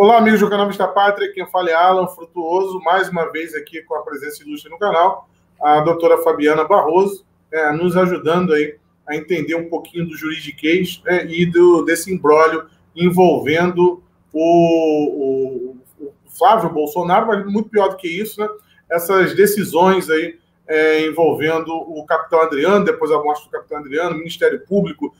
Olá, amigos do canal Vista Pátria, quem fala é Alan Frutuoso, mais uma vez aqui com a presença ilustre no canal, a doutora Fabiana Barroso, nos ajudando aí a entender um pouquinho do juridiquês e desse imbróglio envolvendo o Flávio Bolsonaro, mas muito pior do que isso, né? Essas decisões aí envolvendo o capitão Adriano, depois a morte do capitão Adriano, Ministério Público,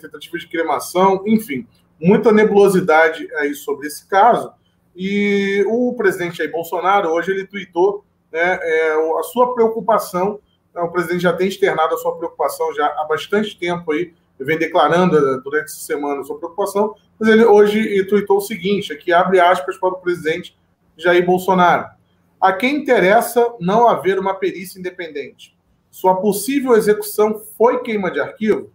tentativa de cremação, enfim, muita nebulosidade aí sobre esse caso. E o presidente Jair Bolsonaro, hoje, ele tweetou a sua preocupação. O presidente já tem externado a sua preocupação já há bastante tempo aí, vem declarando durante essa semana a sua preocupação, mas ele hoje tweetou o seguinte, aqui abre aspas para o presidente Jair Bolsonaro: a quem interessa não haver uma perícia independente? Sua possível execução foi queima de arquivo?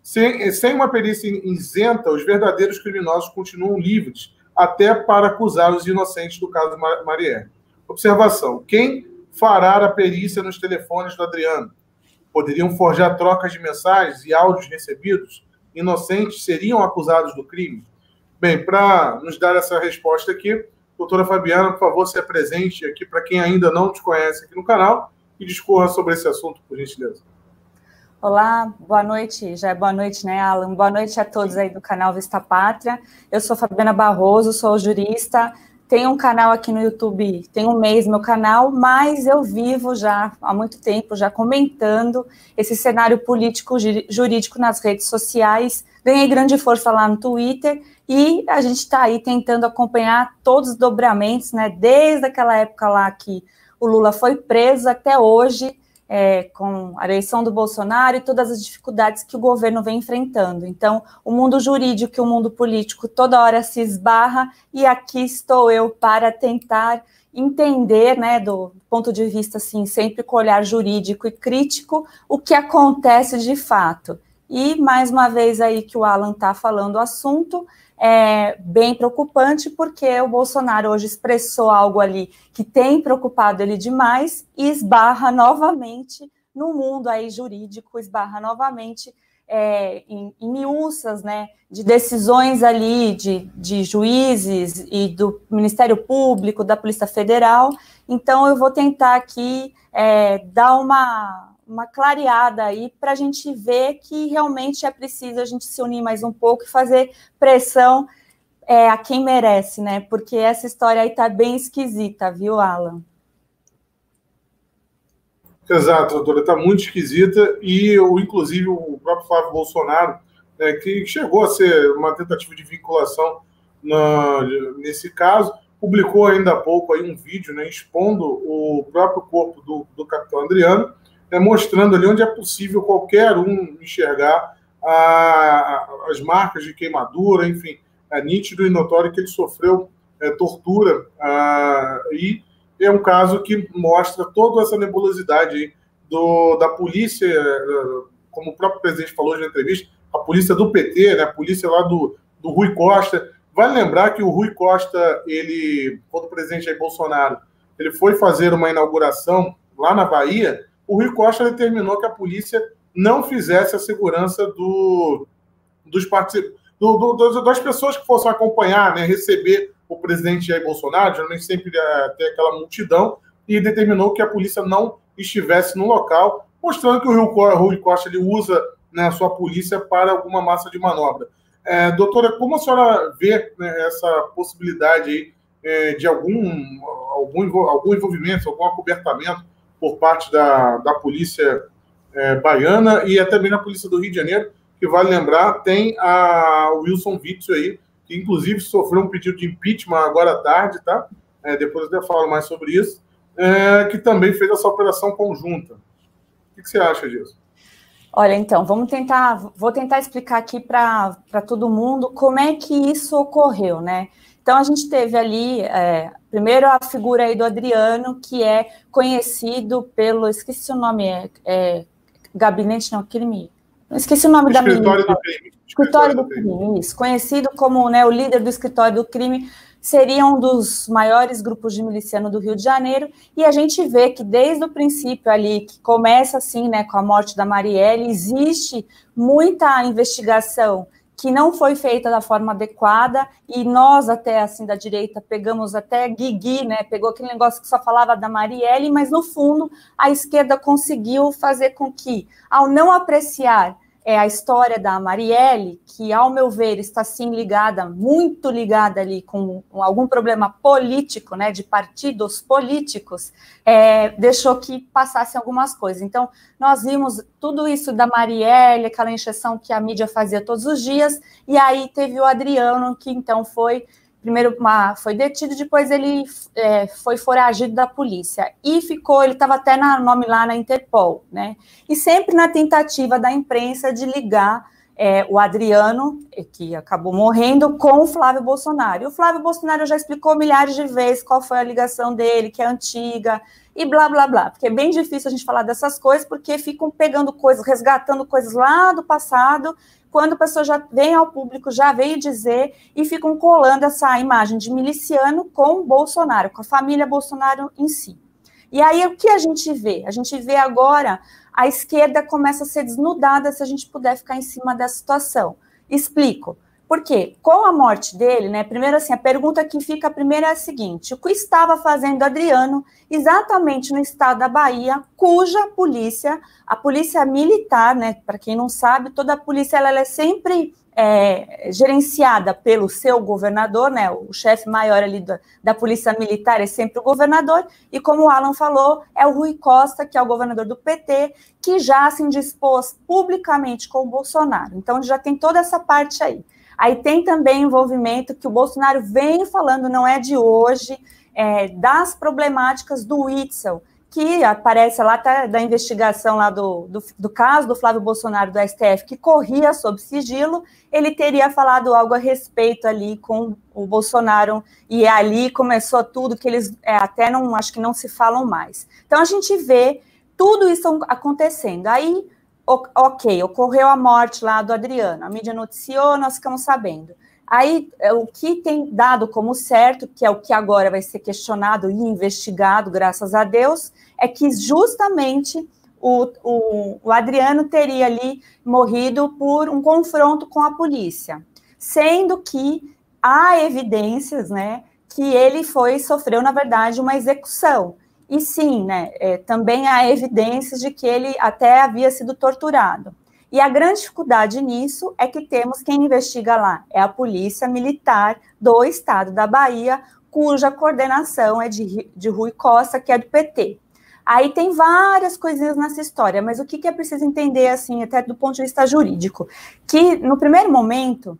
Sem uma perícia isenta, os verdadeiros criminosos continuam livres, até para acusar os inocentes do caso Marielle. Observação: quem fará a perícia nos telefones do Adriano? Poderiam forjar trocas de mensagens e áudios recebidos? Inocentes seriam acusados do crime? Bem, para nos dar essa resposta aqui, doutora Fabiana, por favor, se apresente aqui para quem ainda não te conhece aqui no canal e discorra sobre esse assunto, por gentileza. Olá, boa noite, já é boa noite, né, Alan? Boa noite a todos aí do canal Vista Pátria. Eu sou Fabiana Barroso, sou jurista, tenho um canal aqui no YouTube, tem um mês meu canal, mas eu vivo já há muito tempo, já comentando esse cenário político jurídico nas redes sociais. Ganhei grande força lá no Twitter e a gente está aí tentando acompanhar todos os dobramentos, né, desde aquela época lá que o Lula foi preso até hoje, com a eleição do Bolsonaro e todas as dificuldades que o governo vem enfrentando. Então, o mundo jurídico e o mundo político toda hora se esbarra, e aqui estou eu para tentar entender, né, do ponto de vista, assim, sempre com olhar jurídico e crítico, o que acontece de fato. E, mais uma vez aí que o Alan está falando o assunto, é bem preocupante, porque o Bolsonaro hoje expressou algo ali que tem preocupado ele demais e esbarra novamente no mundo aí jurídico, esbarra novamente em miúças, né, de decisões ali de juízes e do Ministério Público, da Polícia Federal. Então, eu vou tentar aqui dar uma clareada aí para a gente ver que realmente é preciso a gente se unir mais um pouco e fazer pressão a quem merece, né? Porque essa história aí tá bem esquisita, viu, Alan? Exato, doutora, está muito esquisita, e inclusive o próprio Flávio Bolsonaro, que chegou a ser uma tentativa de vinculação nesse caso, publicou ainda há pouco aí um vídeo, né, expondo o próprio corpo do capitão Adriano, mostrando ali onde é possível qualquer um enxergar as marcas de queimadura, enfim, é nítido e notório que ele sofreu tortura, e é um caso que mostra toda essa nebulosidade aí da polícia, como o próprio presidente falou na entrevista, a polícia do PT, né, a polícia lá do Rui Costa. Vale lembrar que o Rui Costa, quando o presidente Jair Bolsonaro ele foi fazer uma inauguração lá na Bahia, o Rui Costa determinou que a polícia não fizesse a segurança das pessoas que fossem acompanhar, né, receber o presidente Jair Bolsonaro, geralmente sempre tem aquela multidão, e determinou que a polícia não estivesse no local, mostrando que o Rui Costa ele usa, né, a sua polícia para alguma massa de manobra. Doutora, como a senhora vê, né, essa possibilidade aí, de algum envolvimento, algum acobertamento por parte da polícia baiana e até mesmo na polícia do Rio de Janeiro, que vale lembrar, tem o Wilson Witzel aí, que inclusive sofreu um pedido de impeachment agora à tarde, tá? Depois eu até falo mais sobre isso, que também fez essa operação conjunta. O que você acha disso? Olha, então, vou tentar explicar aqui para todo mundo como é que isso ocorreu, né? Então, a gente teve ali, primeiro, a figura aí do Adriano, que é conhecido pelo, esqueci o nome, gabinete, não, crime, esqueci o nome da Escritório do crime. Escritório do crime, isso, conhecido como, né, o líder do escritório do crime, seria um dos maiores grupos de miliciano do Rio de Janeiro, e a gente vê que desde o princípio ali, que começa assim, né, com a morte da Marielle, existe muita investigação que não foi feita da forma adequada, e nós até, assim, da direita, pegamos até Guigui, né, pegou aquele negócio que só falava da Marielle, mas no fundo a esquerda conseguiu fazer com que, ao não apreciar a história da Marielle, que, ao meu ver, está sim ligada, muito ligada ali com algum problema político, né, de partidos políticos, deixou que passassem algumas coisas. Então, nós vimos tudo isso da Marielle, aquela encheção que a mídia fazia todos os dias, e aí teve o Adriano, que então foi... Primeiro foi detido, depois ele foi foragido da polícia. E ele estava até nome lá na Interpol, né? E sempre na tentativa da imprensa de ligar o Adriano, que acabou morrendo, com o Flávio Bolsonaro. E o Flávio Bolsonaro já explicou milhares de vezes qual foi a ligação dele, que é antiga, e blá, blá, blá. Porque é bem difícil a gente falar dessas coisas, porque ficam pegando coisas, resgatando coisas lá do passado, quando a pessoa já vem ao público, já veio dizer, e ficam colando essa imagem de miliciano com o Bolsonaro, com a família Bolsonaro em si. E aí, o que a gente vê? A gente vê agora a esquerda começa a ser desnudada se a gente puder ficar em cima dessa situação. Explico. Por quê? Com a morte dele, né? Primeiro, assim, a pergunta que fica primeiro é a seguinte: o que estava fazendo Adriano exatamente no estado da Bahia, cuja polícia, a polícia militar, né? Para quem não sabe, toda a polícia ela é sempre gerenciada pelo seu governador, né? O chefe maior ali da polícia militar é sempre o governador, e como o Alan falou, é o Rui Costa, que é o governador do PT, que já se indispôs publicamente com o Bolsonaro. Então, já tem toda essa parte aí. Aí tem também envolvimento que o Bolsonaro vem falando, não é de hoje, das problemáticas do Witzel, que aparece lá até da investigação lá do caso do Flávio Bolsonaro do STF, que corria sob sigilo. Ele teria falado algo a respeito ali com o Bolsonaro, e ali começou tudo que eles até não, acho que não se falam mais. Então a gente vê tudo isso acontecendo. Aí, ok, ocorreu a morte lá do Adriano, a mídia noticiou, nós ficamos sabendo. Aí, o que tem dado como certo, que é o que agora vai ser questionado e investigado, graças a Deus, é que justamente o Adriano teria ali morrido por um confronto com a polícia, sendo que há evidências, né, que ele sofreu, na verdade, uma execução. E sim, né, também há evidências de que ele até havia sido torturado. E a grande dificuldade nisso é que temos quem investiga lá, é a Polícia Militar do Estado da Bahia, cuja coordenação é de Rui Costa, que é do PT. Aí tem várias coisinhas nessa história, mas o que é preciso entender, assim, até do ponto de vista jurídico, que no primeiro momento,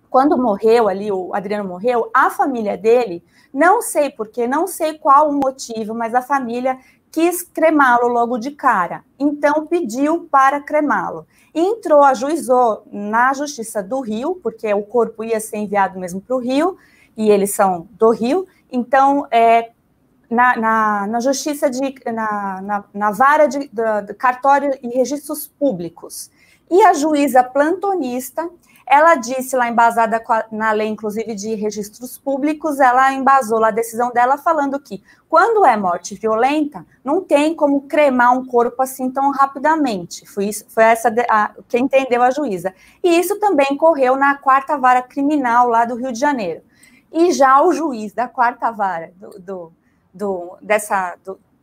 quando morreu ali, o Adriano morreu, a família dele, não sei porquê, não sei qual o motivo, mas a família quis cremá-lo logo de cara, então pediu para cremá-lo. Entrou, ajuizou na Justiça do Rio, porque o corpo ia ser enviado mesmo para o Rio, e eles são do Rio, então, na Justiça, na Vara de Cartório e Registros Públicos. E a juíza plantonista, ela disse lá, embasada na lei, inclusive, de registros públicos, ela embasou lá a decisão dela falando que, quando é morte violenta, não tem como cremar um corpo assim tão rapidamente. Foi essa que entendeu a juíza. E isso também correu na 4ª Vara Criminal lá do Rio de Janeiro. E já o juiz da 4ª Vara,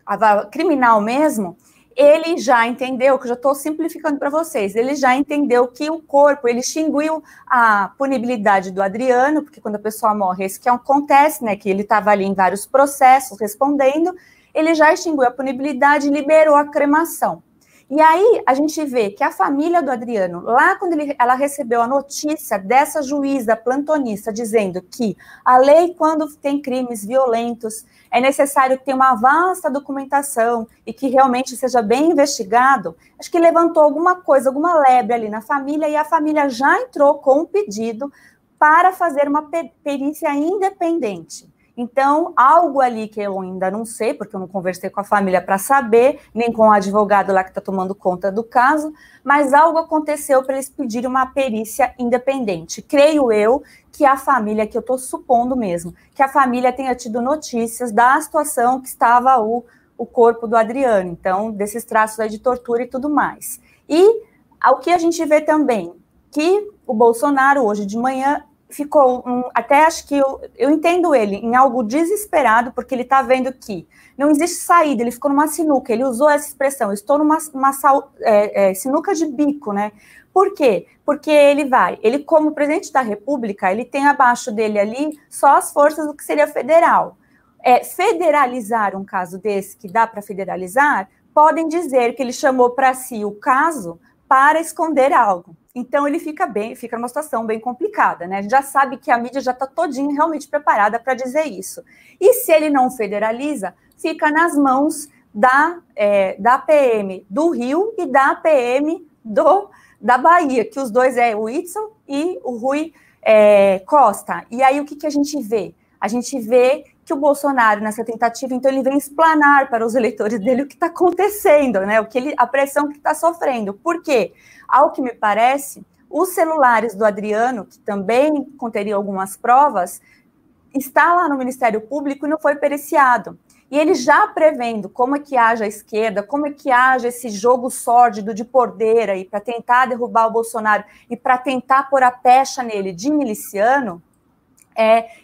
a vara criminal mesmo, ele já entendeu, que eu já estou simplificando para vocês, ele já entendeu que o corpo, ele extinguiu a punibilidade do Adriano, porque quando a pessoa morre, isso que acontece, né, que ele estava ali em vários processos respondendo, ele já extinguiu a punibilidade e liberou a cremação. E aí a gente vê que a família do Adriano, lá quando ela recebeu a notícia dessa juíza plantonista dizendo que a lei, quando tem crimes violentos, é necessário ter uma vasta documentação e que realmente seja bem investigado, acho que levantou alguma coisa, alguma lebre ali na família, e a família já entrou com um pedido para fazer uma perícia independente. Então, algo ali que eu ainda não sei, porque eu não conversei com a família para saber, nem com o advogado lá que está tomando conta do caso, mas algo aconteceu para eles pedirem uma perícia independente. Creio eu que a família, que eu estou supondo mesmo, que a família tenha tido notícias da situação que estava o corpo do Adriano, então, desses traços aí de tortura e tudo mais. E o que a gente vê também, que o Bolsonaro, hoje de manhã, ficou, até acho que eu entendo ele, em algo desesperado, porque ele está vendo que não existe saída, ele ficou numa sinuca, ele usou essa expressão, estou numa sinuca de bico, né? Por quê? Porque ele como presidente da República, ele tem abaixo dele ali só as forças do que seria federal. Federalizar um caso desse, que dá para federalizar, podem dizer que ele chamou para si o caso para esconder algo. Então, ele fica numa situação bem complicada, né? A gente já sabe que a mídia já está todinha realmente preparada para dizer isso. E se ele não federaliza, fica nas mãos da PM do Rio e da PM da Bahia, que os dois é o Whitson e o Rui Costa. E aí, o que a gente vê? A gente vê que o Bolsonaro, nessa tentativa, então, ele vem explanar para os eleitores dele o que está acontecendo, né? A pressão que está sofrendo. Por quê? Ao que me parece, os celulares do Adriano, que também conteriam algumas provas, está lá no Ministério Público e não foi periciado. E ele já prevendo como é que age a esquerda, como é que age esse jogo sórdido de poder aí para tentar derrubar o Bolsonaro e para tentar pôr a pecha nele de miliciano,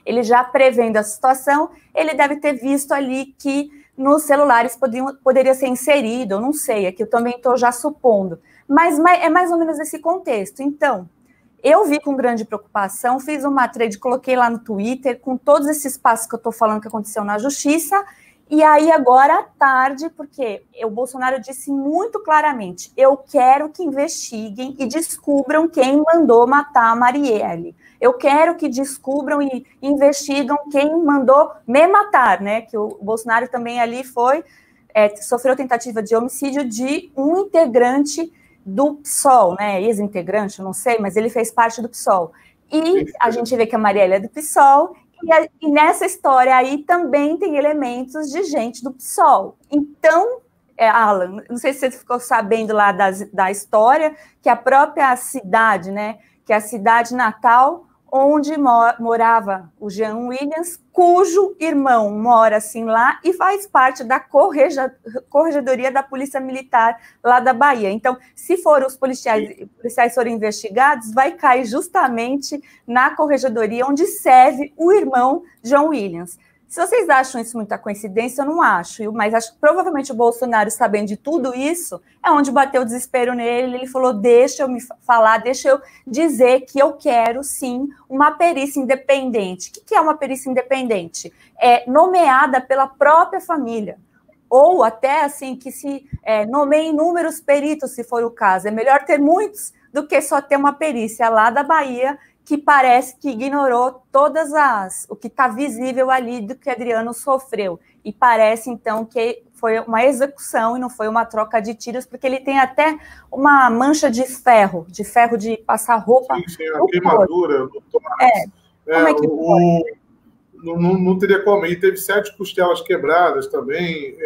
ele já prevendo a situação, ele deve ter visto ali que nos celulares poderia ser inserido, eu não sei, aqui eu também estou já supondo, mas é mais ou menos esse contexto. Então, eu vi com grande preocupação, fiz uma thread, coloquei lá no Twitter, com todos esses passos que eu estou falando que aconteceu na Justiça, e aí agora à tarde, porque o Bolsonaro disse muito claramente, eu quero que investiguem e descubram quem mandou matar a Marielle. Eu quero que descubram e investigam quem mandou me matar, né? Que o Bolsonaro também ali sofreu tentativa de homicídio de um integrante do PSOL, né? Ex-integrante, não sei, mas ele fez parte do PSOL. E a gente vê que a Marielle é do PSOL, e nessa história aí também tem elementos de gente do PSOL. Então, Alan, não sei se você ficou sabendo lá da história, que a própria cidade, né? Que é a cidade natal onde morava o Jean Williams, cujo irmão mora assim lá e faz parte da corregedoria da Polícia Militar lá da Bahia. Então, se os policiais forem investigados, vai cair justamente na corregedoria onde serve o irmão Jean Williams. Se vocês acham isso muita coincidência, eu não acho, mas acho que provavelmente o Bolsonaro, sabendo de tudo isso, é onde bateu o desespero nele, ele falou, deixa eu me falar, deixa eu dizer que eu quero, sim, uma perícia independente. O que é uma perícia independente? É nomeada pela própria família, ou até, assim, que se nomeie inúmeros peritos, se for o caso. É melhor ter muitos do que só ter uma perícia lá da Bahia, que parece que ignorou o que está visível ali do que Adriano sofreu. E parece, então, que foi uma execução e não foi uma troca de tiros, porque ele tem até uma mancha de ferro de passar roupa. Sim, a queimadura. Como é que foi? Não teria como. E teve 7 costelas quebradas também.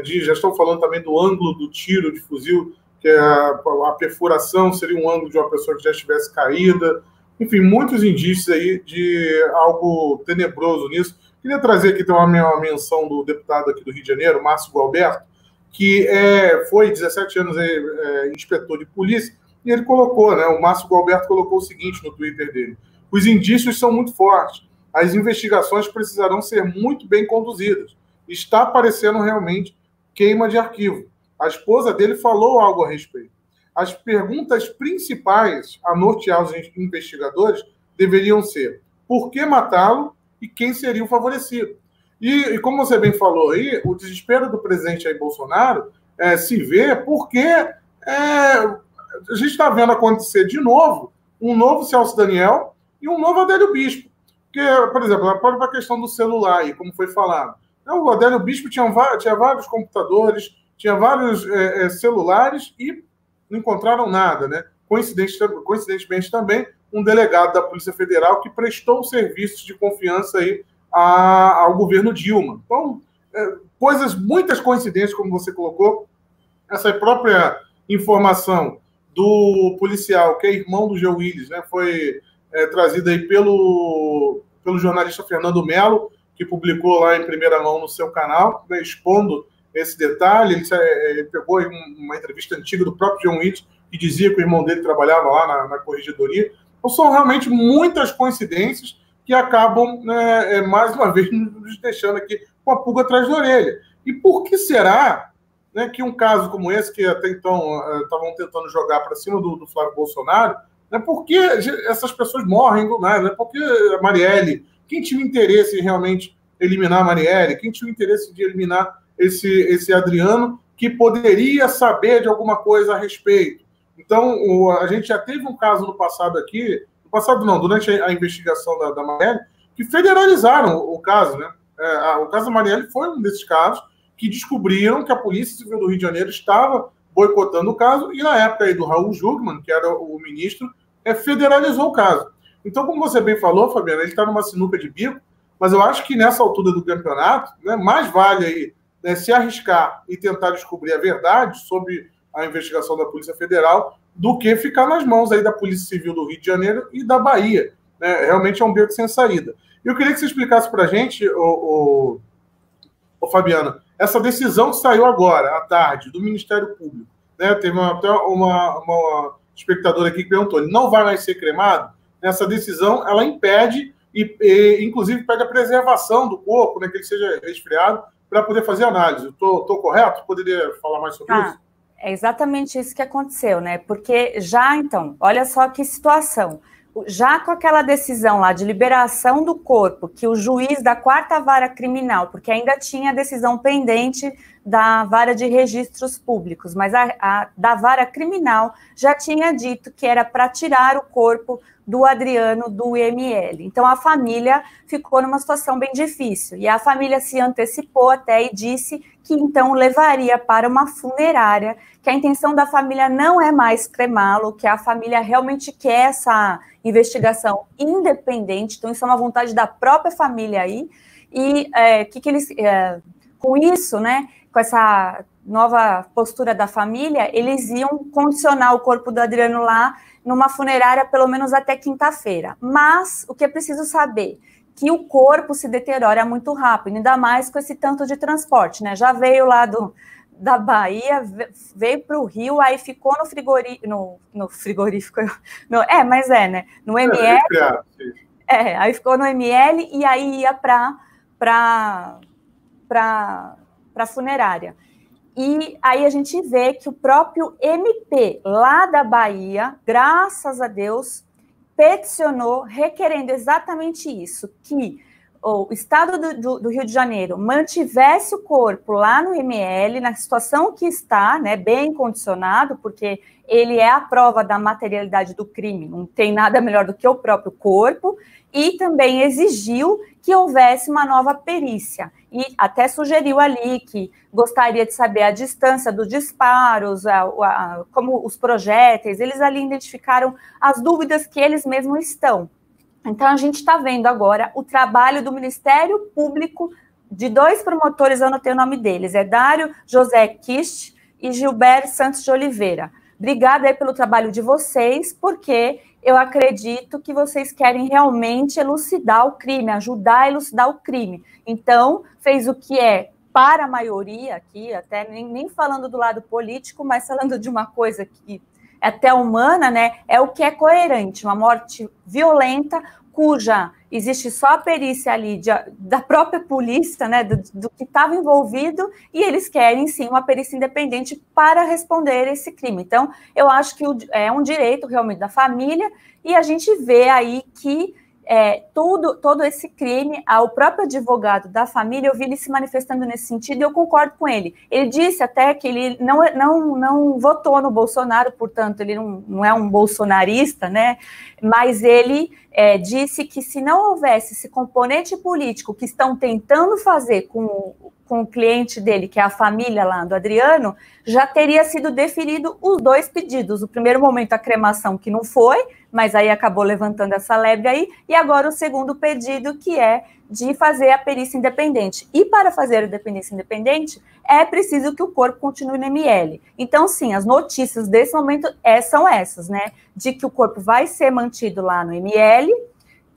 Já estão falando também do ângulo do tiro de fuzil, que a perfuração seria um ângulo de uma pessoa que já estivesse caída. Enfim, muitos indícios aí de algo tenebroso nisso. Queria trazer aqui uma menção do deputado aqui do Rio de Janeiro, Márcio Gualberto, que foi 17 anos inspetor de polícia, e ele colocou, né, o Márcio Gualberto colocou o seguinte no Twitter dele: os indícios são muito fortes, as investigações precisarão ser muito bem conduzidas. Está aparecendo realmente queima de arquivo. A esposa dele falou algo a respeito. As perguntas principais a nortear os investigadores deveriam ser: por que matá-lo e quem seria o favorecido? E como você bem falou aí, o desespero do presidente Jair Bolsonaro se vê porque a gente está vendo acontecer de novo um novo Celso Daniel e um novo Adélio Bispo. Porque, por exemplo, a própria questão do celular, aí, como foi falado, o Adélio Bispo tinha vários computadores, tinha vários celulares e não encontraram nada, né? Coincidentemente também, um delegado da Polícia Federal que prestou serviços de confiança aí ao governo Dilma. Então, muitas coincidências, como você colocou. Essa própria informação do policial, que é irmão do Jean Willis, né, foi trazida aí pelo jornalista Fernando Melo, que publicou lá em primeira mão no seu canal, né, expondo esse detalhe. Ele pegou uma entrevista antiga do próprio Jean Willis, que dizia que o irmão dele trabalhava lá na corregedoria. Então, são realmente muitas coincidências que acabam, né, mais uma vez, nos deixando aqui com a pulga atrás da orelha. E por que será, né, que um caso como esse, que até então estavam tentando jogar para cima do Flávio Bolsonaro, né, por que essas pessoas morrem do nada? Né? Por que a Marielle? Quem tinha interesse em realmente eliminar a Marielle? Quem tinha interesse de eliminar esse Adriano, que poderia saber de alguma coisa a respeito? Então, a gente já teve um caso no passado aqui, no passado não, durante a investigação da Marielle, que federalizaram o caso, né? O caso da Marielle foi um desses casos que descobriram que a Polícia Civil do Rio de Janeiro estava boicotando o caso, e na época aí do Raul Jungmann, que era o ministro, federalizou o caso. Então, como você bem falou, Fabiana, ele está numa sinuca de bico, mas eu acho que nessa altura do campeonato, né, mais vale aí, né, se arriscar e tentar descobrir a verdade sobre a investigação da Polícia Federal do que ficar nas mãos aí da Polícia Civil do Rio de Janeiro e da Bahia. Né? Realmente é um beco sem saída. E eu queria que você explicasse para a gente, Fabiana, essa decisão que saiu agora, à tarde, do Ministério Público. Né? Teve até uma espectadora aqui que perguntou, ele não vai mais ser cremado? Essa decisão, ela impede, e inclusive pede a preservação do corpo, né, que ele seja resfriado, para poder fazer análise. Estou correto? Poderia falar mais sobre isso? É exatamente isso que aconteceu, né? Porque já, então, olha só que situação. Já com aquela decisão lá de liberação do corpo, que o juiz da 4ª Vara Criminal, porque ainda tinha a decisão pendente da Vara de Registros Públicos, mas a da Vara Criminal já tinha dito que era para tirar o corpo do Adriano do IML. Então, a família ficou numa situação bem difícil, e a família se antecipou até e disse que, então, levaria para uma funerária, que a intenção da família não é mais cremá-lo, que a família realmente quer essa investigação independente, então isso é uma vontade da própria família aí, e que eles, com isso, né, com essa nova postura da família, eles iam condicionar o corpo do Adriano lá numa funerária pelo menos até quinta-feira. Mas o que é preciso saber, que o corpo se deteriora muito rápido, ainda mais com esse tanto de transporte, né? Já veio lá da Bahia, veio para o Rio, aí ficou no frigorífico, né? No ML, aí ficou no ML e aí ia para a funerária. E aí a gente vê que o próprio MP lá da Bahia, graças a Deus, peticionou requerendo exatamente isso, que o Estado do Rio de Janeiro mantivesse o corpo lá no ML, na situação que está, né, bem condicionado, porque ele é a prova da materialidade do crime, não tem nada melhor do que o próprio corpo, e também exigiu que houvesse uma nova perícia, e até sugeriu ali que gostaria de saber a distância dos disparos, como os projéteis, eles ali identificaram as dúvidas que eles mesmos estão. Então, a gente está vendo agora o trabalho do Ministério Público de 2 promotores, eu anotei o nome deles, Dário José Kist e Gilberto Santos de Oliveira. Obrigada aí pelo trabalho de vocês, porque eu acredito que vocês querem realmente elucidar o crime, ajudar a elucidar o crime. Então, fez o que é para a maioria aqui, até nem falando do lado político, mas falando de uma coisa que é até humana, né? É o que é coerente, uma morte violenta, cuja existe só a perícia ali da própria polícia, né? Do que estava envolvido, e eles querem sim uma perícia independente para responder esse crime. Então, eu acho que é um direito realmente da família, e a gente vê aí que todo esse crime, o próprio advogado da família, eu vi ele se manifestando nesse sentido e eu concordo com ele. Ele disse até que ele não votou no Bolsonaro, portanto, ele não é um bolsonarista, né? Mas ele disse que se não houvesse esse componente político que estão tentando fazer com o cliente dele, que é a família lá do Adriano, já teria sido deferido os 2 pedidos. O primeiro momento, a cremação, que não foi, mas aí acabou levantando essa lebre aí, e agora o segundo pedido, que é de fazer a perícia independente. E para fazer a perícia independente, é preciso que o corpo continue no ML. Então, sim, as notícias desse momento são essas, né? De que o corpo vai ser mantido lá no ML,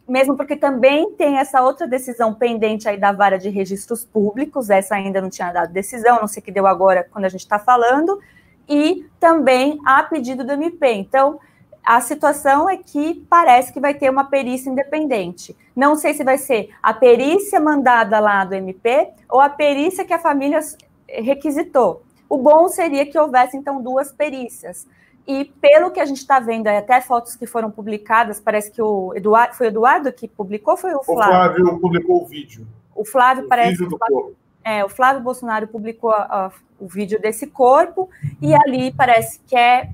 mesmo porque também tem essa outra decisão pendente aí da Vara de Registros Públicos, essa ainda não tinha dado decisão, não sei o que deu agora quando a gente está falando, e também a pedido do MP. Então, a situação é que parece que vai ter uma perícia independente. Não sei se vai ser a perícia mandada lá do MP ou a perícia que a família requisitou. O bom seria que houvesse, então, 2 perícias. E pelo que a gente está vendo, até fotos que foram publicadas, parece que o Eduardo, foi o Eduardo que publicou, foi o Flávio? O Flávio publicou o vídeo. O Flávio parece... Vídeo do corpo. O Flávio Bolsonaro publicou o vídeo desse corpo, e ali parece que é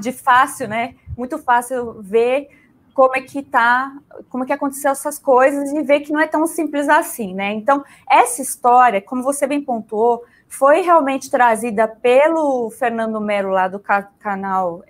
de fácil, né? Muito fácil ver como é que aconteceu essas coisas e ver que não é tão simples assim, né? Então, essa história, como você bem pontuou, foi realmente trazida pelo Fernando Melo, lá do canal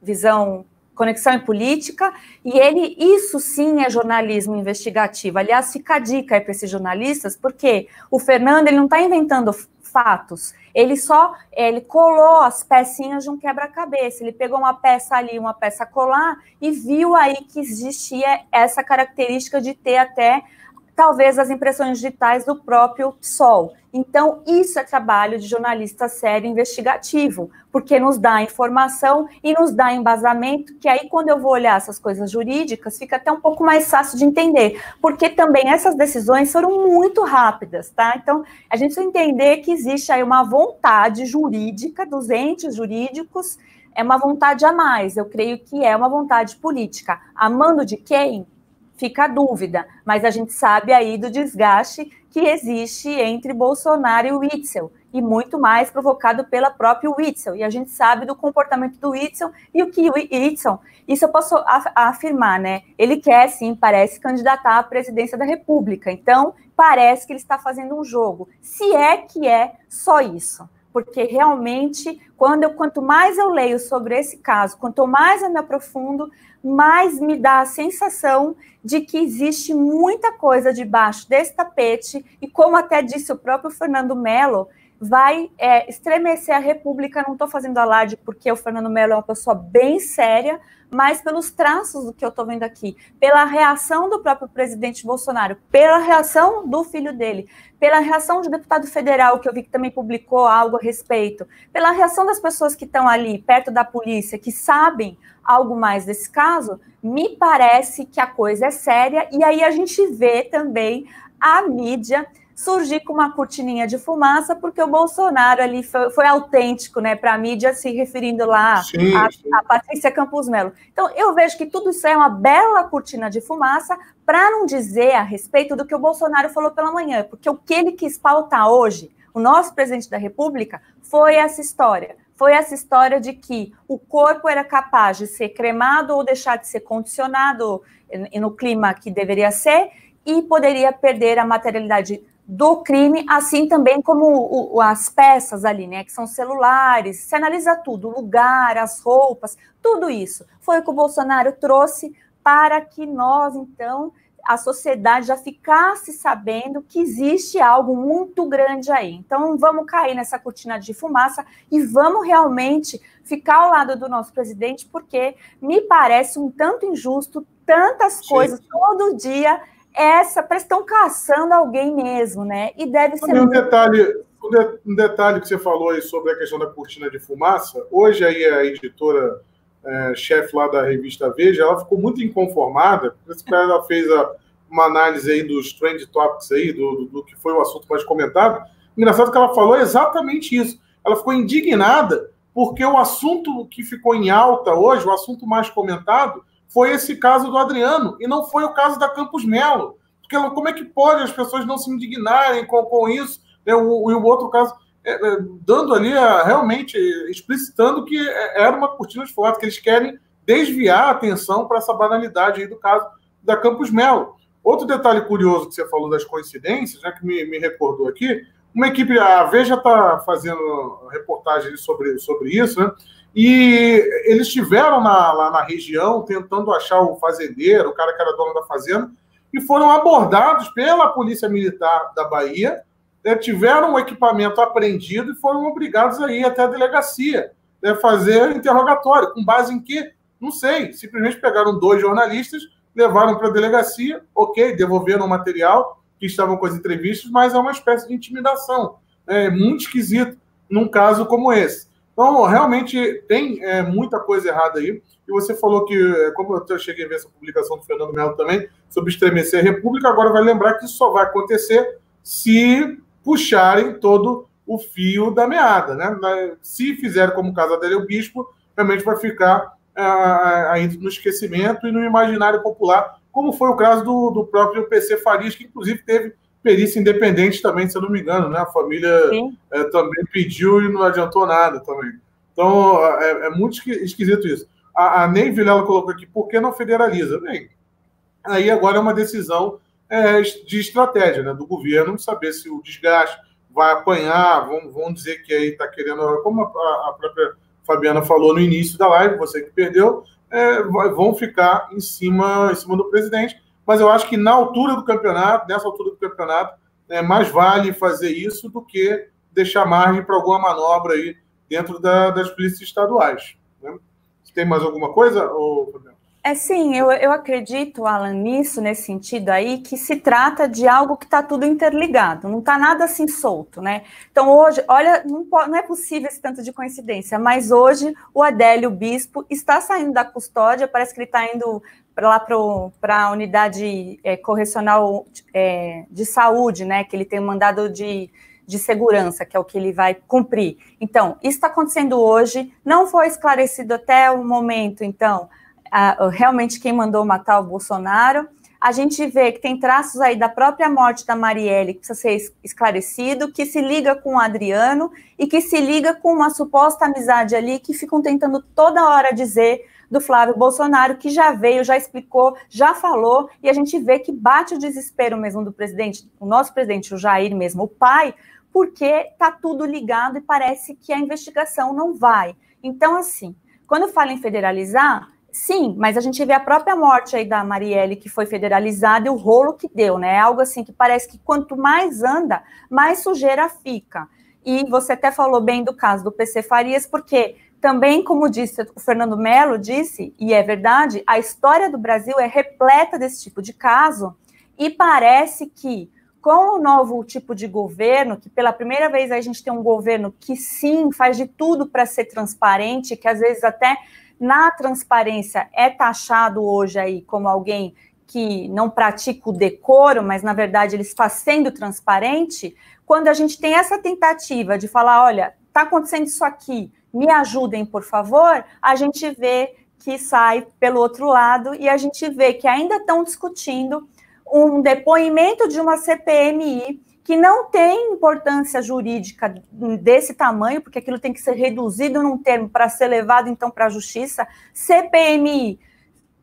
Visão, Conexão e Política, e isso sim é jornalismo investigativo. Aliás, fica a dica aí para esses jornalistas, porque o Fernando, ele não está inventando fatos, ele colou as pecinhas de um quebra-cabeça, ele pegou uma peça ali, uma peça colar, e viu aí que existia essa característica de ter até, talvez, as impressões digitais do próprio PSOL. Então, isso é trabalho de jornalista sério investigativo, porque nos dá informação e nos dá embasamento, que aí, quando eu vou olhar essas coisas jurídicas, fica até um pouco mais fácil de entender, porque também essas decisões foram muito rápidas, tá? Então, a gente precisa entender que existe aí uma vontade jurídica dos entes jurídicos, é uma vontade a mais, eu creio que é uma vontade política. A mando de quem? Fica a dúvida, mas a gente sabe aí do desgaste que existe entre Bolsonaro e o Witzel, e muito mais provocado pela própria Witzel, e a gente sabe do comportamento do Witzel, e o que o Witzel, isso eu posso afirmar, né, ele quer sim, parece, candidatar à presidência da República, então parece que ele está fazendo um jogo, se é que é só isso, porque realmente, quanto mais eu leio sobre esse caso, quanto mais eu me aprofundo, mais me dá a sensação de que existe muita coisa debaixo desse tapete, e como até disse o próprio Fernando Melo, vai estremecer a República. Não estou fazendo alarde porque o Fernando Melo é uma pessoa bem séria, mas pelos traços do que eu estou vendo aqui, pela reação do próprio presidente Bolsonaro, pela reação do filho dele, pela reação de deputado federal, que eu vi que também publicou algo a respeito, pela reação das pessoas que estão ali perto da polícia, que sabem algo mais desse caso, me parece que a coisa é séria, e aí a gente vê também a mídia surgir com uma cortininha de fumaça, porque o Bolsonaro ali foi autêntico, né, para a mídia, se referindo lá a Patrícia Campos Melo. Então, eu vejo que tudo isso é uma bela cortina de fumaça, para não dizer a respeito do que o Bolsonaro falou pela manhã, porque o que ele quis pautar hoje, o nosso presidente da República, foi essa história. Foi essa história de que o corpo era capaz de ser cremado ou deixar de ser condicionado no clima que deveria ser, e poderia perder a materialidade do crime, assim também como as peças ali, né, que são celulares, se analisa tudo, o lugar, as roupas, tudo isso. Foi o que o Bolsonaro trouxe para que nós, então, a sociedade já ficasse sabendo que existe algo muito grande aí. Então, vamos cair nessa cortina de fumaça e vamos realmente ficar ao lado do nosso presidente, porque me parece um tanto injusto, tantas coisas, todo dia, parece que estão caçando alguém mesmo, né? E deve ser... Um detalhe que você falou aí sobre a questão da cortina de fumaça, hoje aí a editora chefe lá da revista Veja, ela ficou muito inconformada, porque ela fez uma análise aí dos trend topics aí, do que foi o assunto mais comentado. Engraçado que ela falou exatamente isso. Ela ficou indignada porque o assunto que ficou em alta hoje, o assunto mais comentado, foi esse caso do Adriano, e não foi o caso da Campos Melo. Porque como é que pode as pessoas não se indignarem com isso? E o outro caso, dando ali, realmente, explicitando que era uma cortina de fumaça, que eles querem desviar a atenção para essa banalidade aí do caso da Campos Melo. Outro detalhe curioso que você falou das coincidências, né, que me recordou aqui, uma equipe, a Veja está fazendo reportagem sobre isso, né? E eles estiveram lá na região tentando achar o fazendeiro, o cara que era dono da fazenda, e foram abordados pela Polícia Militar da Bahia, né, tiveram o equipamento apreendido e foram obrigados a ir até a delegacia, né, fazer interrogatório. Com base em quê? Não sei. Simplesmente pegaram 2 jornalistas, levaram para a delegacia, ok, devolveram o material, que estavam com as entrevistas, mas é uma espécie de intimidação. É muito esquisito num caso como esse. Então, realmente, tem muita coisa errada aí. E você falou que, como eu cheguei a ver essa publicação do Fernando Melo também, sobre estremecer a República, agora vai lembrar que isso só vai acontecer se puxarem todo o fio da meada, né? Se fizerem como o caso Adélio Bispo, realmente vai ficar ainda no esquecimento e no imaginário popular, como foi o caso do próprio PC Farias, que inclusive teve perícia independente também, se eu não me engano, né? A família também pediu e não adiantou nada também. Então, é muito esquisito isso. A Ney Vilela colocou aqui, por que não federaliza? Bem, aí agora é uma decisão de estratégia, né, do governo, saber se o desgaste vai apanhar, vão dizer que aí está querendo, como a própria Fabiana falou no início da live, você que perdeu, vão ficar em cima do presidente. Mas eu acho que nessa altura do campeonato, mais vale fazer isso do que deixar margem para alguma manobra aí dentro das polícias estaduais. Né? Tem mais alguma coisa, Fabiana? Sim, eu acredito, Alan, nisso, nesse sentido aí, que se trata de algo que está tudo interligado, não está nada assim solto, né? Então, hoje, olha, não é possível esse tanto de coincidência, mas hoje o Adélio Bispo está saindo da custódia, parece que ele está indo lá para a unidade correcional de saúde, né? Que ele tem um mandado de segurança, que é o que ele vai cumprir. Então, isso está acontecendo hoje, não foi esclarecido até o momento, então, realmente quem mandou matar o Bolsonaro. A gente vê que tem traços aí da própria morte da Marielle, que precisa ser esclarecido, que se liga com o Adriano e que se liga com uma suposta amizade ali que ficam tentando toda hora dizer do Flávio Bolsonaro, que já veio, já explicou, já falou, e a gente vê que bate o desespero mesmo do presidente, o nosso presidente, o Jair mesmo, o pai, porque está tudo ligado e parece que a investigação não vai. Então, assim, quando fala em federalizar, sim, mas a gente vê a própria morte aí da Marielle, que foi federalizada, e o rolo que deu, né? É algo assim que parece que quanto mais anda, mais sujeira fica. E você até falou bem do caso do PC Farias, porque também, como disse o Fernando Melo, disse, e é verdade, a história do Brasil é repleta desse tipo de caso, e parece que com o novo tipo de governo, que pela primeira vez a gente tem um governo que sim, faz de tudo para ser transparente, que às vezes até na transparência é taxado hoje aí como alguém que não pratica o decoro, mas na verdade ele está sendo transparente. Quando a gente tem essa tentativa de falar, olha, está acontecendo isso aqui, me ajudem, por favor, a gente vê que sai pelo outro lado e a gente vê que ainda estão discutindo um depoimento de uma CPMI que não tem importância jurídica desse tamanho, porque aquilo tem que ser reduzido num termo para ser levado, então, para a justiça. CPMI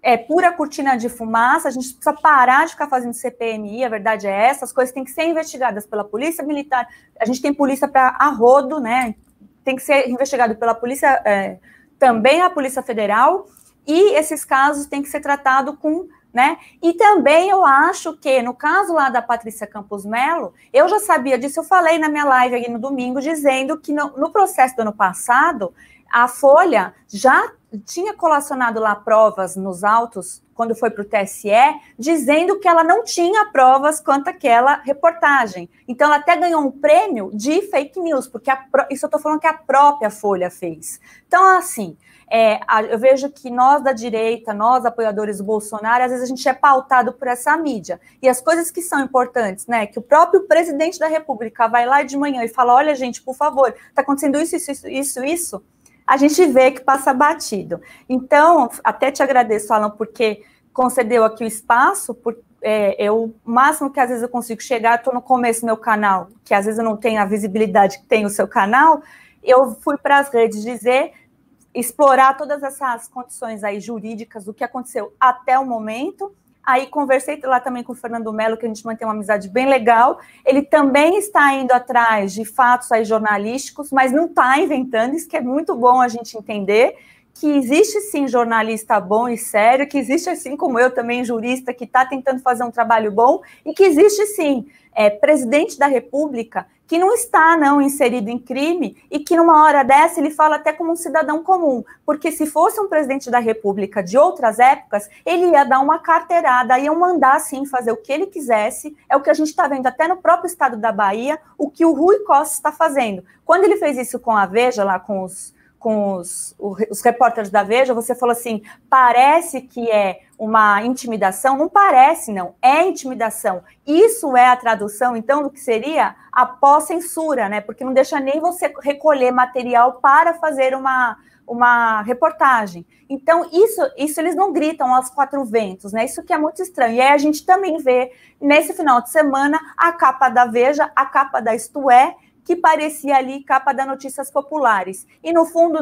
é pura cortina de fumaça, a gente precisa parar de ficar fazendo CPMI, a verdade é essa, as coisas têm que ser investigadas pela Polícia Militar, a gente tem polícia para a rodo, né? Tem que ser investigado pela polícia, também a Polícia Federal, e esses casos têm que ser tratados com... Né? E também eu acho que, no caso lá da Patrícia Campos Melo, eu já sabia disso, eu falei na minha live aqui no domingo, dizendo que no processo do ano passado, a Folha já tinha colacionado lá provas nos autos, quando foi para o TSE, dizendo que ela não tinha provas quanto àquela reportagem. Então, ela até ganhou um prêmio de fake news, porque isso eu estou falando que a própria Folha fez. Então, assim... eu vejo que nós da direita, nós apoiadores do Bolsonaro, às vezes a gente é pautado por essa mídia. E as coisas que são importantes, né, que o próprio presidente da República vai lá de manhã e fala, olha, gente, por favor, está acontecendo isso, a gente vê que passa batido. Então, até te agradeço, Alan, porque concedeu aqui o espaço, o máximo que às vezes eu consigo chegar, estou no começo do meu canal, que às vezes eu não tenho a visibilidade que tem o seu canal, eu fui para as redes dizer... explorar todas essas condições aí jurídicas do que aconteceu até o momento. Aí conversei lá também com o Fernando Melo, que a gente mantém uma amizade bem legal. Ele também está indo atrás de fatos aí jornalísticos, mas não está inventando, isso que é muito bom a gente entender, que existe sim jornalista bom e sério, que existe assim como eu também, jurista, que está tentando fazer um trabalho bom, e que existe sim presidente da República que não está, não, inserido em crime, e que numa hora dessa ele fala até como um cidadão comum, porque se fosse um presidente da República de outras épocas, ele ia dar uma carteirada, ia mandar, sim, fazer o que ele quisesse, é o que a gente está vendo até no próprio estado da Bahia, o que o Rui Costa está fazendo. Quando ele fez isso com a Veja, lá com os repórteres da Veja, você falou assim, parece que é uma intimidação. Não parece, não. É intimidação. Isso é a tradução, então, do que seria a pós-censura, né? Porque não deixa nem você recolher material para fazer uma reportagem. Então, isso eles não gritam aos quatro ventos, né? Isso que é muito estranho. E aí a gente também vê, nesse final de semana, a capa da Veja, a capa da Isto É, que parecia ali capa da Notícias Populares. E no fundo,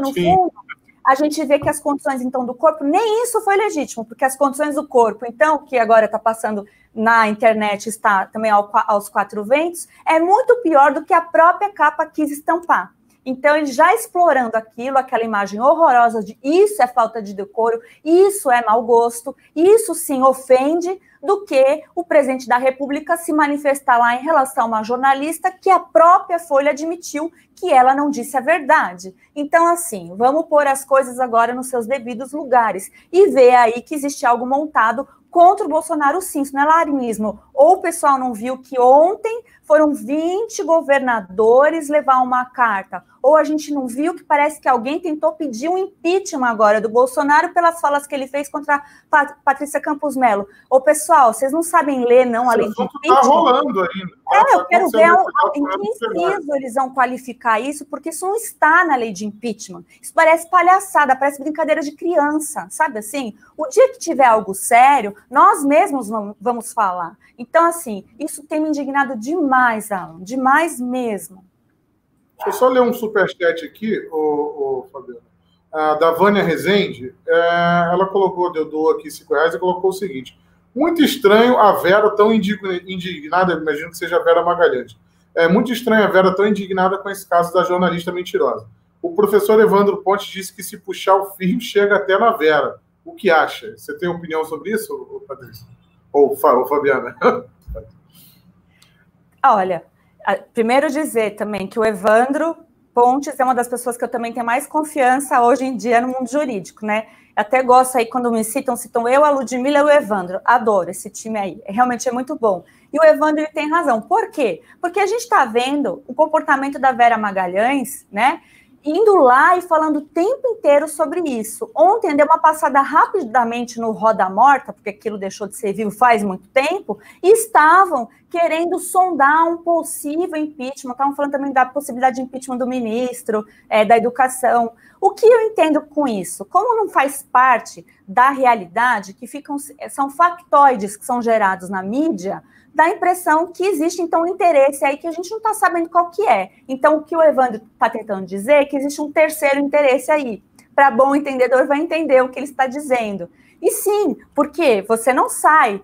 a gente vê que as condições, então, do corpo, nem isso foi legítimo, porque as condições do corpo, então, que agora está passando na internet, está também aos quatro ventos, é muito pior do que a própria capa quis estampar. Então, ele já explorando aquela imagem horrorosa de isso é falta de decoro, isso é mau gosto, isso sim ofende, do que o presidente da República se manifestar lá em relação a uma jornalista que a própria Folha admitiu que ela não disse a verdade. Então, assim, vamos pôr as coisas agora nos seus devidos lugares e ver aí que existe algo montado contra o Bolsonaro, sim, isso não é alarmismo. Ou o pessoal não viu que ontem foram 20 governadores levar uma carta, ou a gente não viu que parece que alguém tentou pedir um impeachment agora do Bolsonaro pelas falas que ele fez contra a Patrícia Campos Melo. Ô, pessoal, vocês não sabem ler, não, além de impeachment? Está rolando ainda. Eu quero ver em que inciso eles vão qualificar isso, porque isso não está na lei de impeachment. Isso parece palhaçada, parece brincadeira de criança, sabe assim? O dia que tiver algo sério, nós mesmos vamos falar. Então, assim, isso tem me indignado demais, Alan, demais mesmo. Deixa eu só ler um superchat aqui, Fabiano. Da Vânia Rezende, ela colocou, deu aqui R$5 e colocou o seguinte: muito estranho a Vera tão indignada, imagino que seja a Vera Magalhães. É muito estranho a Vera tão indignada com esse caso da jornalista mentirosa. O professor Evandro Pontes disse que se puxar o fio, chega até na Vera. O que acha? Você tem opinião sobre isso, Patrícia? Ou Fabiana? Olha, primeiro dizer também que o Evandro Pontes é uma das pessoas que eu também tenho mais confiança hoje em dia no mundo jurídico, né? Até gosto aí, quando me citam eu, a Ludmilla e o Evandro. Adoro esse time aí. Realmente é muito bom. E o Evandro, ele tem razão. Por quê? Porque a gente está vendo o comportamento da Vera Magalhães, né? Indo lá e falando o tempo inteiro sobre isso. Ontem deu uma passada rapidamente no Roda Morta, porque aquilo deixou de ser vivo faz muito tempo, e estavam querendo sondar um possível impeachment, estavam falando também da possibilidade de impeachment do ministro da Educação. O que eu entendo com isso? Como não faz parte da realidade, que são factoides que são gerados na mídia, dá a impressão que existe, então, um interesse aí que a gente não está sabendo qual que é. Então, o que o Evandro está tentando dizer é que existe um terceiro interesse aí. Para bom entendedor, vai entender o que ele está dizendo. E sim, porque você não sai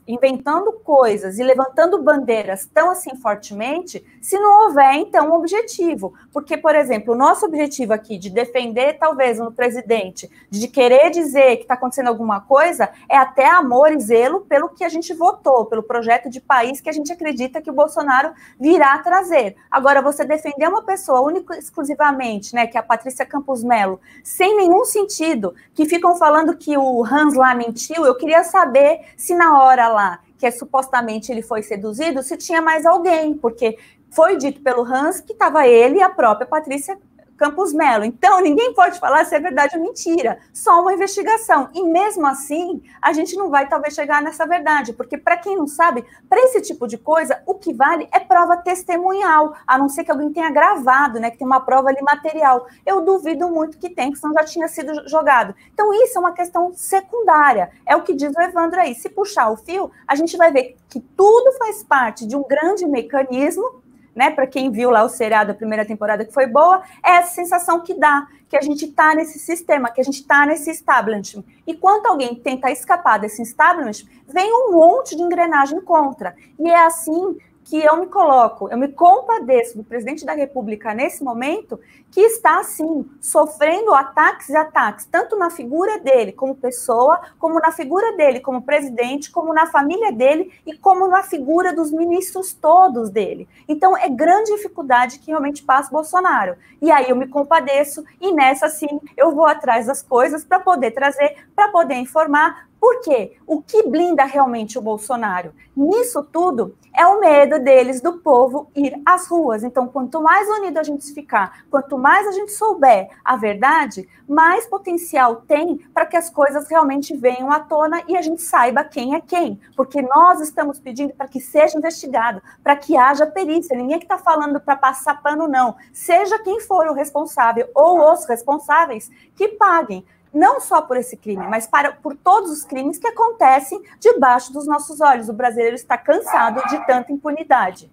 inventando coisas e levantando bandeiras tão assim fortemente se não houver, então, um objetivo. Porque, por exemplo, o nosso objetivo aqui de defender, talvez, um presidente, de querer dizer que está acontecendo alguma coisa, é até amor e zelo pelo que a gente votou, pelo projeto de país que a gente acredita que o Bolsonaro virá trazer. Agora, você defender uma pessoa única exclusivamente, né, que é a Patrícia Campos Melo, sem nenhum sentido, que ficam falando que o Hans lá mentiu, eu queria saber se na hora lá, que supostamente ele foi seduzido, se tinha mais alguém, porque foi dito pelo Hans que estava ele e a própria Patrícia Campos Melo. Então, ninguém pode falar se é verdade ou mentira, só uma investigação. E mesmo assim, a gente não vai talvez chegar nessa verdade, porque para quem não sabe, para esse tipo de coisa, o que vale é prova testemunhal, a não ser que alguém tenha gravado, né, que tem uma prova ali material. Eu duvido muito que tem, que senão já tinha sido jogado. Então, isso é uma questão secundária, é o que diz o Evandro aí. Se puxar o fio, a gente vai ver que tudo faz parte de um grande mecanismo, né, para quem viu lá o seriado, a primeira temporada que foi boa, é essa sensação que dá, que a gente está nesse sistema, que a gente está nesse establishment. E quando alguém tenta escapar desse establishment, vem um monte de engrenagem contra. E é assim que eu me compadeço do presidente da República nesse momento, que está, assim, sofrendo ataques e ataques, tanto na figura dele como pessoa, como na figura dele como presidente, como na família dele e como na figura dos ministros todos dele. Então, é grande dificuldade que realmente passa Bolsonaro. E aí eu me compadeço e nessa, sim, eu vou atrás das coisas para poder trazer, para poder informar, Por quê? O que blinda realmente o Bolsonaro? Nisso tudo é o medo deles, do povo, ir às ruas. Então, quanto mais unido a gente ficar, quanto mais a gente souber a verdade, mais potencial tem para que as coisas realmente venham à tona e a gente saiba quem é quem. Porque nós estamos pedindo para que seja investigado, para que haja perícia. Ninguém que está falando para passar pano, não. Seja quem for o responsável ou os responsáveis, que paguem. Não só por esse crime, mas por todos os crimes que acontecem debaixo dos nossos olhos. O brasileiro está cansado de tanta impunidade.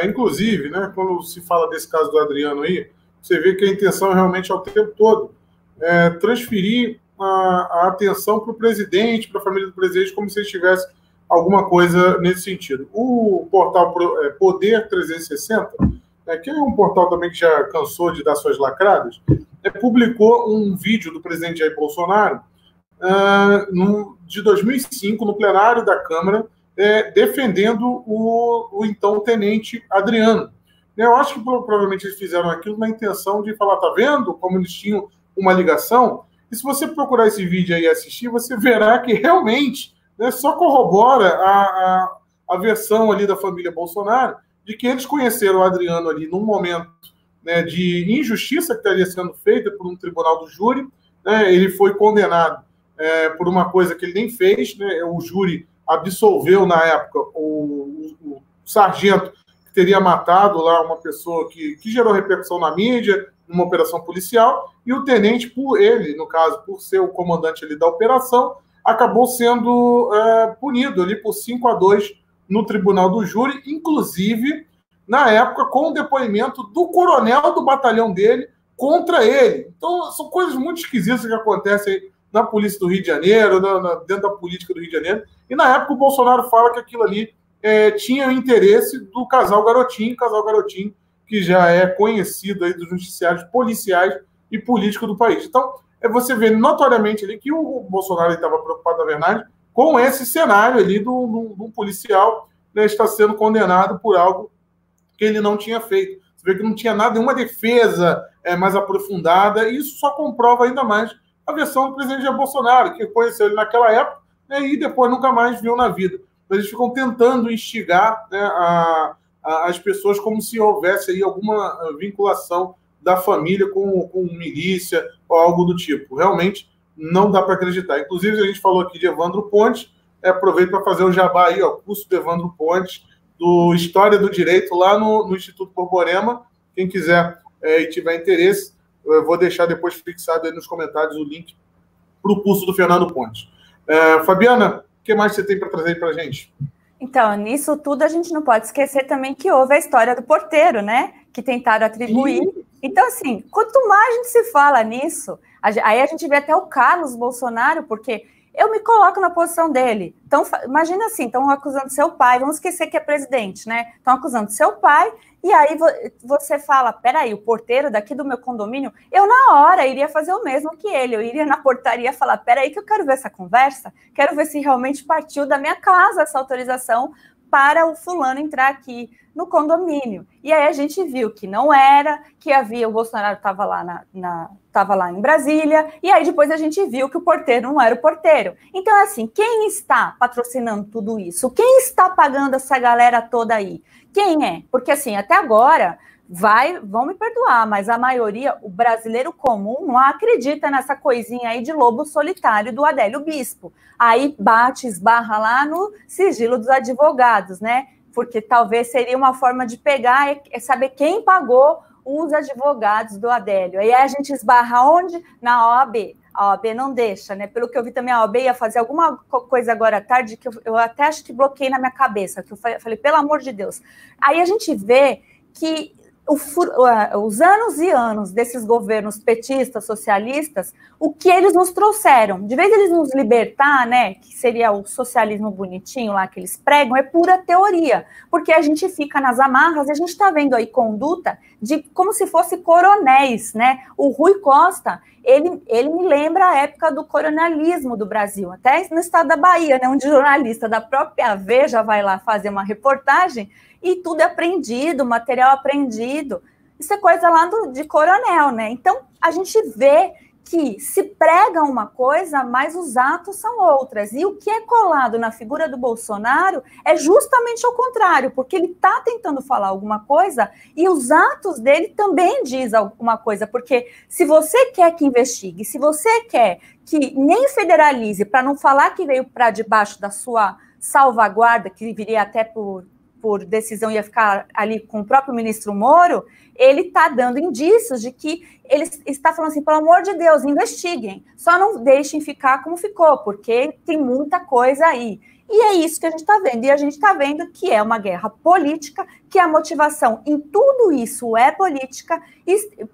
Inclusive, né, quando se fala desse caso do Adriano aí, você vê que a intenção realmente é o tempo todo transferir a atenção para o presidente, para a família do presidente, como se tivesse alguma coisa nesse sentido. O portal Poder 360, que é um portal também que já cansou de dar suas lacradas, publicou um vídeo do presidente Jair Bolsonaro de 2005, no plenário da Câmara, defendendo o então tenente Adriano. Eu acho que provavelmente eles fizeram aquilo na intenção de falar, tá vendo como eles tinham uma ligação? E se você procurar esse vídeo aí e assistir, você verá que realmente só corrobora a versão ali da família Bolsonaro de que eles conheceram o Adriano ali num momento de injustiça que estaria sendo feita por um tribunal do júri. Ele foi condenado por uma coisa que ele nem fez. O júri absolveu, na época, o sargento que teria matado lá uma pessoa que gerou repercussão na mídia, numa operação policial, e o tenente, no caso, por ser o comandante ali da operação, acabou sendo punido ali por 5-2 no tribunal do júri, inclusive na época, com o depoimento do coronel do batalhão dele contra ele. Então, são coisas muito esquisitas que acontecem na polícia do Rio de Janeiro, dentro da política do Rio de Janeiro. E, na época, o Bolsonaro fala que aquilo ali tinha o interesse do casal Garotinho, que já é conhecido aí dos noticiários policiais e políticos do país. Então, você vê notoriamente ali que o Bolsonaro estava preocupado, na verdade, com esse cenário ali do policial estar sendo condenado por algo que ele não tinha feito. Você vê que não tinha nada, nenhuma defesa mais aprofundada, e isso só comprova ainda mais a versão do presidente Jair Bolsonaro, que conheceu ele naquela época e depois nunca mais viu na vida. Mas eles ficam tentando instigar as pessoas como se houvesse aí alguma vinculação da família com milícia ou algo do tipo. Realmente não dá para acreditar. Inclusive, a gente falou aqui de Evandro Pontes, aproveito para fazer o jabá aí, curso do Evandro Pontes, do História do Direito, lá no Instituto Borborema. Quem quiser e tiver interesse, eu vou deixar depois fixado aí nos comentários o link para o curso do Fernando Pontes. Fabiana, o que mais você tem para trazer para a gente? Então, nisso tudo, a gente não pode esquecer também que houve a história do porteiro, né? Que tentaram atribuir. Sim. Então, assim, quanto mais a gente se fala nisso, aí a gente vê até o Carlos Bolsonaro, porque eu me coloco na posição dele. Então, imagina assim, estão acusando seu pai, vamos esquecer que é presidente, né? Estão acusando seu pai, e aí você fala, peraí, o porteiro daqui do meu condomínio, eu na hora iria fazer o mesmo que ele, eu iria na portaria falar, peraí que eu quero ver essa conversa, quero ver se realmente partiu da minha casa essa autorização para o fulano entrar aqui no condomínio. E aí a gente viu que não era, que o Bolsonaro estava lá em Brasília, e aí depois a gente viu que o porteiro não era o porteiro. Então, assim, quem está patrocinando tudo isso? Quem está pagando essa galera toda aí? Quem é? Porque, assim, até agora, vão me perdoar, mas a maioria, o brasileiro comum, não acredita nessa coisinha aí de lobo solitário do Adélio Bispo. Aí esbarra lá no sigilo dos advogados, né? Porque talvez seria uma forma de pegar e saber quem pagou os advogados do Adélio. Aí a gente esbarra onde? Na OAB. A OAB não deixa, né? Pelo que eu vi também, a OAB ia fazer alguma coisa agora à tarde, que eu até acho que bloqueei na minha cabeça, que eu falei, pelo amor de Deus. Aí a gente vê que os anos e anos desses governos petistas, socialistas, o que eles nos trouxeram, de vez eles nos libertar, né, que seria o socialismo bonitinho lá que eles pregam, é pura teoria, porque a gente fica nas amarras e a gente está vendo aí conduta de como se fosse coronéis, né? O Rui Costa, ele me lembra a época do coronelismo do Brasil, até no estado da Bahia, né, onde jornalista da própria Veja vai lá fazer uma reportagem e tudo é apreendido, material apreendido. Isso é coisa lá de coronel, né? Então, a gente vê que se prega uma coisa, mas os atos são outras. E o que é colado na figura do Bolsonaro é justamente o contrário, porque ele está tentando falar alguma coisa e os atos dele também diz alguma coisa, porque se você quer que investigue, se você quer que nem federalize, para não falar que veio para debaixo da sua salvaguarda, que viria até por decisão, ia ficar ali com o próprio ministro Moro, ele está dando indícios de que ele está falando assim, pelo amor de Deus, investiguem, só não deixem ficar como ficou, porque tem muita coisa aí. E é isso que a gente está vendo, e a gente está vendo que é uma guerra política, que a motivação em tudo isso é política,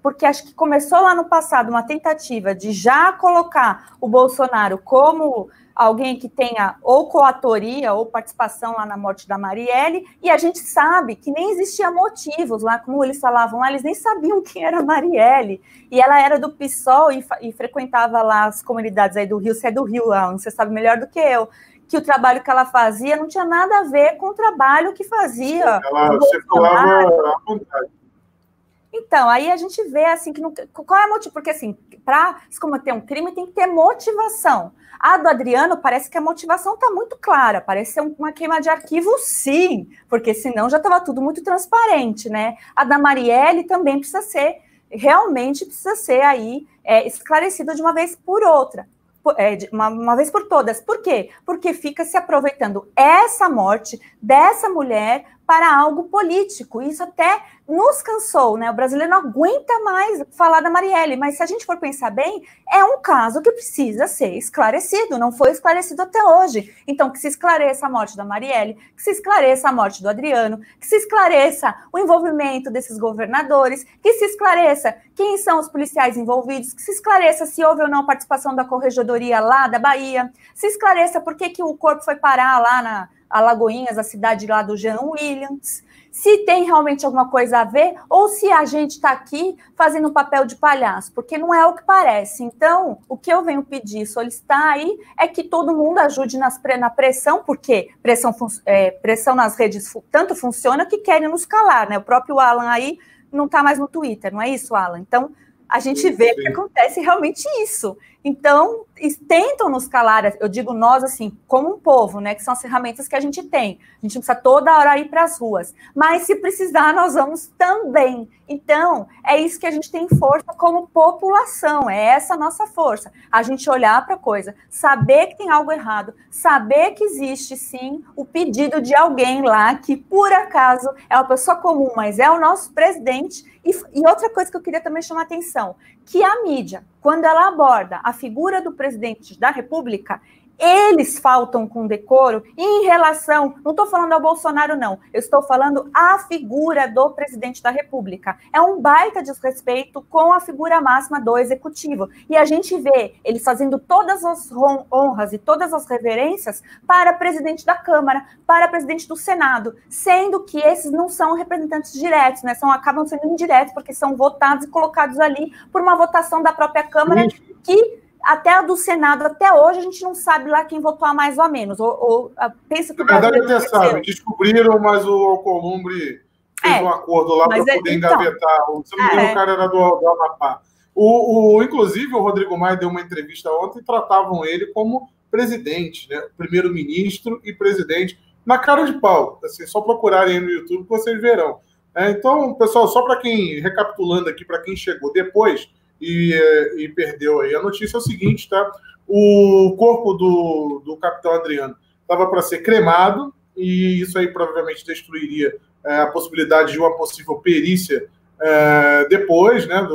porque acho que começou lá no passado uma tentativa de já colocar o Bolsonaro como alguém que tenha ou coautoria ou participação lá na morte da Marielle, e a gente sabe que nem existia motivos lá, como eles falavam lá, eles nem sabiam quem era a Marielle, e ela era do PSOL e frequentava lá as comunidades aí do Rio, você é do Rio, Alan, você sabe melhor do que eu, que o trabalho que ela fazia não tinha nada a ver com o trabalho que fazia. Ela circulava à vontade. Então, aí a gente vê, assim, que não, qual é o motivo? Porque, assim, para se cometer um crime tem que ter motivação. A do Adriano parece que a motivação está muito clara, parece ser uma queima de arquivo, sim, porque senão já estava tudo muito transparente, né? A da Marielle também precisa ser, realmente precisa ser aí esclarecida de uma vez por outra. Uma vez por todas. Por quê? Porque fica se aproveitando essa morte dessa mulher para algo político. Isso até nos cansou, né? O brasileiro não aguenta mais falar da Marielle, mas se a gente for pensar bem, é um caso que precisa ser esclarecido, não foi esclarecido até hoje. Então, que se esclareça a morte da Marielle, que se esclareça a morte do Adriano, que se esclareça o envolvimento desses governadores, que se esclareça quem são os policiais envolvidos, que se esclareça se houve ou não participação da corregedoria lá da Bahia, se esclareça por que o corpo foi parar lá na Alagoinhas, a cidade lá do Jean Williams, se tem realmente alguma coisa a ver, ou se a gente está aqui fazendo um papel de palhaço, porque não é o que parece. Então, o que eu venho pedir, solicitar aí, é que todo mundo ajude na pressão, porque pressão nas redes tanto funciona que querem nos calar, né? O próprio Alan aí não está mais no Twitter, não é isso, Alan? Então, a gente vê que acontece realmente isso. Então, tentam nos calar, eu digo nós, assim, como um povo, né, que são as ferramentas que a gente tem. A gente não precisa toda hora ir para as ruas, mas se precisar, nós vamos também. Então, é isso que a gente tem força como população, é essa a nossa força. A gente olhar para a coisa, saber que tem algo errado, saber que existe, sim, o pedido de alguém lá que, por acaso, é uma pessoa comum, mas é o nosso presidente. E outra coisa que eu queria também chamar a atenção, que a mídia, quando ela aborda a figura do presidente da República, eles faltam com decoro em relação, não estou falando ao Bolsonaro, não, eu estou falando à figura do presidente da República. É um baita desrespeito com a figura máxima do executivo. E a gente vê ele fazendo todas as honras e todas as reverências para presidente da Câmara, para presidente do Senado, sendo que esses não são representantes diretos, né? Acabam sendo indiretos, porque são votados e colocados ali por uma votação da própria Câmara que até a do Senado, até hoje, a gente não sabe lá quem votou a mais ou a menos. Pensa que na verdade, até sabe, descobriram, mas o Alcolumbre fez um acordo lá para poder engavetar. Se não me engano, o cara era do Amapá. Inclusive, o Rodrigo Maia deu uma entrevista ontem e tratavam ele como presidente, né? Primeiro-ministro e presidente, na cara de pau. Assim, só procurarem aí no YouTube que vocês verão. Então, pessoal, só para quem, recapitulando aqui, para quem chegou depois e perdeu aí, a notícia é o seguinte, tá? O corpo do capitão Adriano estava para ser cremado, e isso aí provavelmente destruiria a possibilidade de uma possível perícia depois, né,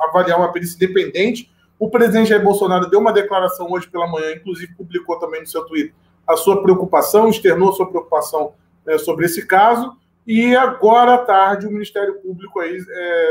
avaliar uma perícia independente. O presidente Jair Bolsonaro deu uma declaração hoje pela manhã, inclusive publicou também no seu Twitter a sua preocupação, externou a sua preocupação sobre esse caso, e agora à tarde o Ministério Público aí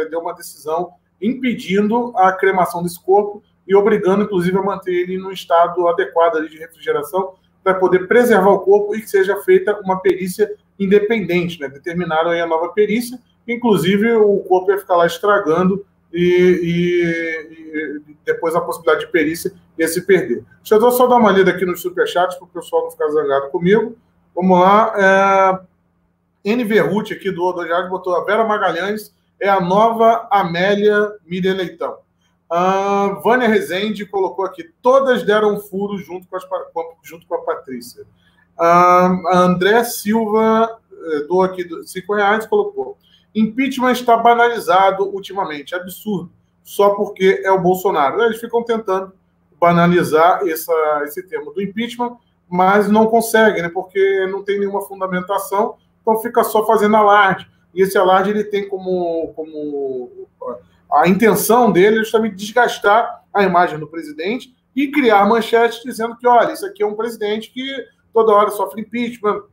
deu uma decisão impedindo a cremação desse corpo e obrigando, inclusive, a manter ele num estado adequado ali de refrigeração para poder preservar o corpo e que seja feita uma perícia independente, né? Determinaram aí a nova perícia, inclusive o corpo ia ficar lá estragando e depois a possibilidade de perícia ia se perder. Deixa eu só dar uma lida aqui nos superchats para o pessoal não ficar zangado comigo. Vamos lá. NV Ruth aqui do Odojade botou: a Vera Magalhães é a nova Amélia Miriam Leitão. Vânia Rezende colocou aqui, todas deram furo junto com a Patrícia. André Silva doou aqui R$5, colocou, impeachment está banalizado ultimamente, absurdo, só porque é o Bolsonaro. Eles ficam tentando banalizar esse termo do impeachment, mas não conseguem, né, porque não tem nenhuma fundamentação, então fica só fazendo alarde. E esse alarde ele tem como a intenção dele é justamente desgastar a imagem do presidente e criar manchetes dizendo que, olha, isso aqui é um presidente que toda hora sofre impeachment,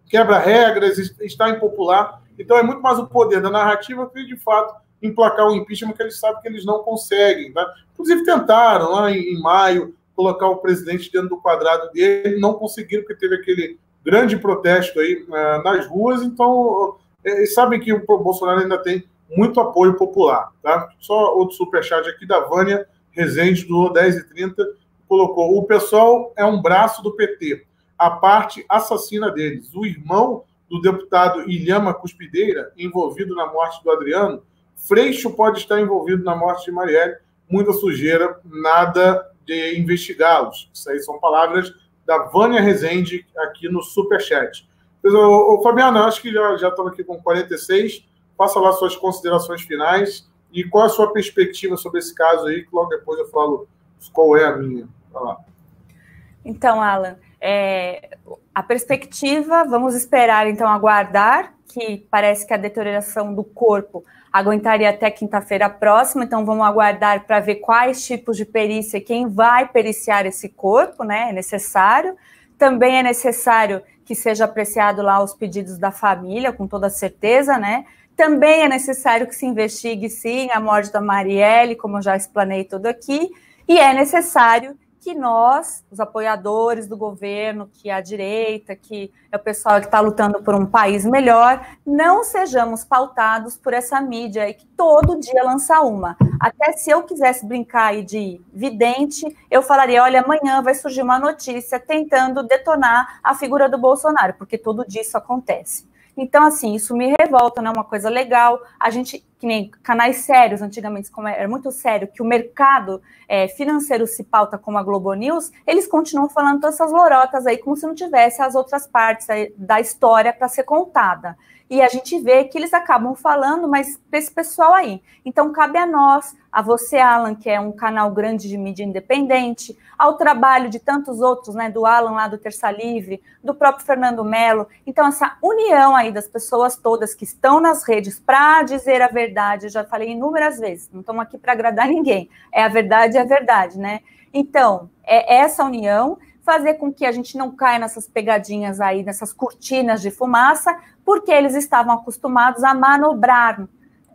quebra regras, está impopular. Então é muito mais o poder da narrativa que, de fato, emplacar o impeachment, que eles sabem que eles não conseguem. Tá? Inclusive tentaram, lá em maio, colocar o presidente dentro do quadrado dele, não conseguiram, porque teve aquele grande protesto aí nas ruas. Então, eles sabem que o Bolsonaro ainda tem muito apoio popular. Tá? Só outro superchat aqui da Vânia Rezende, do 10h30, colocou, o pessoal é um braço do PT, a parte assassina deles. O irmão do deputado Ilhama Cuspideira, envolvido na morte do Adriano, Freixo pode estar envolvido na morte de Marielle, muita sujeira, nada de investigá-los. Isso aí são palavras da Vânia Rezende aqui no Superchat. Fabiano, acho que já estamos aqui com 46. Faça lá suas considerações finais e qual a sua perspectiva sobre esse caso aí, que logo depois eu falo qual é a minha. Vai lá. Então, Alan, a perspectiva, vamos esperar, então, aguardar, que parece que a deterioração do corpo aguentaria até quinta-feira próxima, então vamos aguardar para ver quais tipos de perícia, quem vai periciar esse corpo, né, é necessário. Também é necessário que seja apreciado lá os pedidos da família, com toda certeza, né. Também é necessário que se investigue, sim, a morte da Marielle, como eu já explanei tudo aqui, e é necessário que nós, os apoiadores do governo, que é a direita, que é o pessoal que está lutando por um país melhor, não sejamos pautados por essa mídia aí que todo dia lança uma. Até se eu quisesse brincar aí de vidente, eu falaria, olha, amanhã vai surgir uma notícia tentando detonar a figura do Bolsonaro, porque todo dia isso acontece. Então, assim, isso me revolta, não é uma coisa legal. A gente, que nem canais sérios, antigamente, como era muito sério, que o mercado financeiro se pauta como a Globo News, eles continuam falando todas essas lorotas aí, como se não tivesse as outras partes da história para ser contada. E a gente vê que eles acabam falando, mas para esse pessoal aí. Então, cabe a nós, a você, Alan, que é um canal grande de mídia independente, ao trabalho de tantos outros, né, do Alan lá do Terça Livre, do próprio Fernando Mello. Então, essa união aí das pessoas todas que estão nas redes para dizer a verdade, eu já falei inúmeras vezes, não estamos aqui para agradar ninguém, é a verdade, né? Então, é essa união, fazer com que a gente não caia nessas pegadinhas aí, nessas cortinas de fumaça, porque eles estavam acostumados a manobrar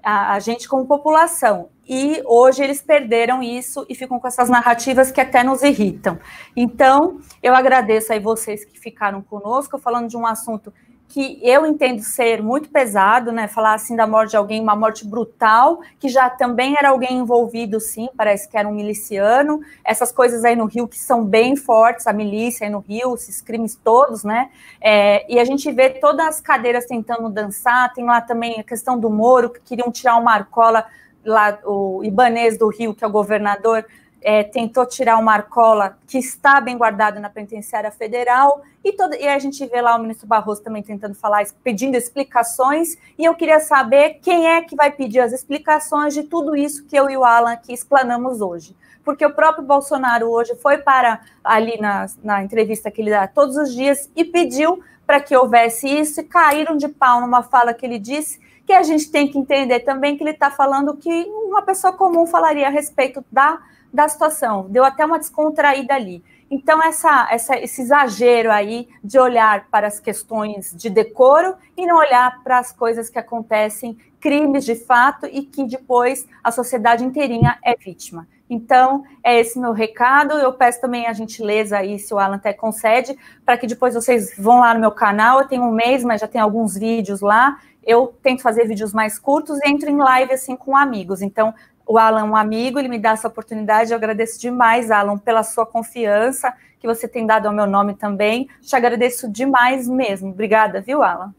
a gente como população. E hoje eles perderam isso e ficam com essas narrativas que até nos irritam. Então, eu agradeço aí vocês que ficaram conosco, falando de um assunto que eu entendo ser muito pesado, né, falar assim da morte de alguém, uma morte brutal, que já também era alguém envolvido, sim, parece que era um miliciano, essas coisas aí no Rio que são bem fortes, a milícia aí no Rio, esses crimes todos, né, e a gente vê todas as cadeiras tentando dançar, tem lá também a questão do Moro, que queriam tirar o Marcola, lá, o Ibanez do Rio, que é o governador, tentou tirar o Marcola, que está bem guardado na penitenciária federal, e a gente vê lá o ministro Barroso também tentando falar, pedindo explicações, e eu queria saber quem é que vai pedir as explicações de tudo isso que eu e o Alan aqui explanamos hoje. Porque o próprio Bolsonaro hoje foi para ali na entrevista que ele dá todos os dias e pediu para que houvesse isso, e caíram de pau numa fala que ele disse, que a gente tem que entender também que ele está falando que uma pessoa comum falaria a respeito da situação, deu até uma descontraída ali. Então, esse exagero aí de olhar para as questões de decoro e não olhar para as coisas que acontecem, crimes de fato, e que depois a sociedade inteirinha é vítima. Então, é esse meu recado. Eu peço também a gentileza aí, se o Alan até concede, para que depois vocês vão lá no meu canal. Eu tenho um mês, mas já tem alguns vídeos lá. Eu tento fazer vídeos mais curtos e entro em live assim com amigos. Então, o Alan é um amigo, ele me dá essa oportunidade, eu agradeço demais, Alan, pela sua confiança que você tem dado ao meu nome também, te agradeço demais mesmo, obrigada, viu, Alan?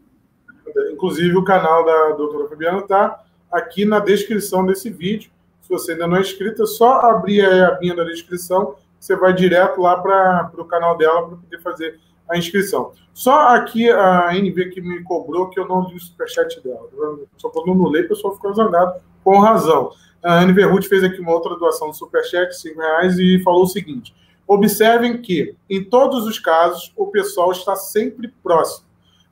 Inclusive o canal da doutora Fabiana está aqui na descrição desse vídeo, Se você ainda não é inscrito, é só abrir a abinha da descrição, você vai direto lá para o canal dela para poder fazer a inscrição. Só aqui a NV que me cobrou que eu não li o superchat dela. Só quando eu não leio, o pessoal ficou zangado, com razão. A NV Ruth fez aqui uma outra doação do superchat, R$5, e falou o seguinte: observem que, em todos os casos, o pessoal está sempre próximo.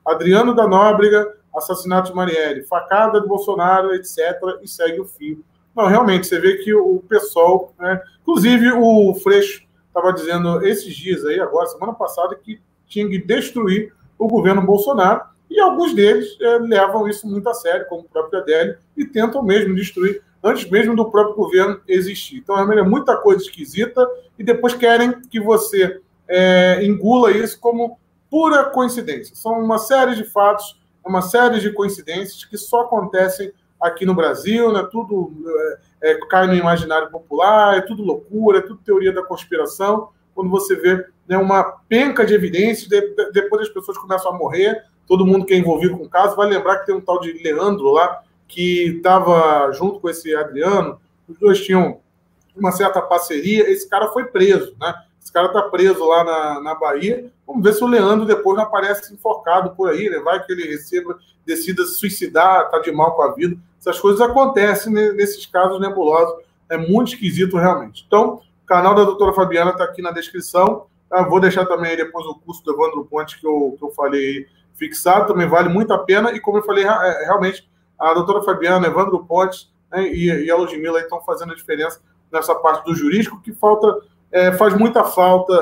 Adriano da Nóbrega, assassinato de Marielle, facada do Bolsonaro, etc., e segue o fio. Não, realmente, você vê que o pessoal, né, inclusive o Freixo estava dizendo esses dias aí, agora, semana passada, que tinha que destruir o governo Bolsonaro, e alguns deles levam isso muito a sério, como o próprio Adélio, e tentam mesmo destruir antes mesmo do próprio governo existir. Então, é muita coisa esquisita, e depois querem que você engula isso como pura coincidência. São uma série de fatos, uma série de coincidências que só acontecem aqui no Brasil, né? Tudo cai no imaginário popular, é tudo loucura, é tudo teoria da conspiração. Quando você vê, né, uma penca de evidências, depois as pessoas começam a morrer, todo mundo que é envolvido com o caso vai lembrar que tem um tal de Leandro lá, que estava junto com esse Adriano, os dois tinham uma certa parceria, esse cara foi preso, né? Esse cara está preso lá na Bahia. Vamos ver se o Leandro depois não aparece enforcado por aí, né? Vai que ele decida se suicidar, está de mal com a vida. Essas coisas acontecem nesses casos nebulosos. É muito esquisito, realmente. Então, o canal da doutora Fabiana está aqui na descrição. Vou deixar também aí depois o curso do Evandro Ponte que eu falei aí, fixado. Também vale muito a pena. E como eu falei, realmente, a doutora Fabiana, Evandro Ponte, né, e a Ludmilla estão fazendo a diferença nessa parte do jurídico, que faz muita falta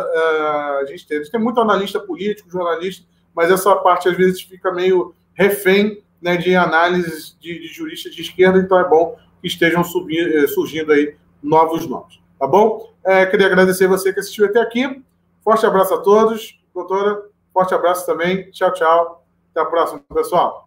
a gente ter. A gente tem muito analista político, jornalista, mas essa parte às vezes fica meio refém, né, de análises de juristas de esquerda, então é bom que estejam surgindo aí novos nomes. Tá bom? Queria agradecer você que assistiu até aqui. Forte abraço a todos. Doutora, forte abraço também. Tchau, tchau. Até a próxima, pessoal.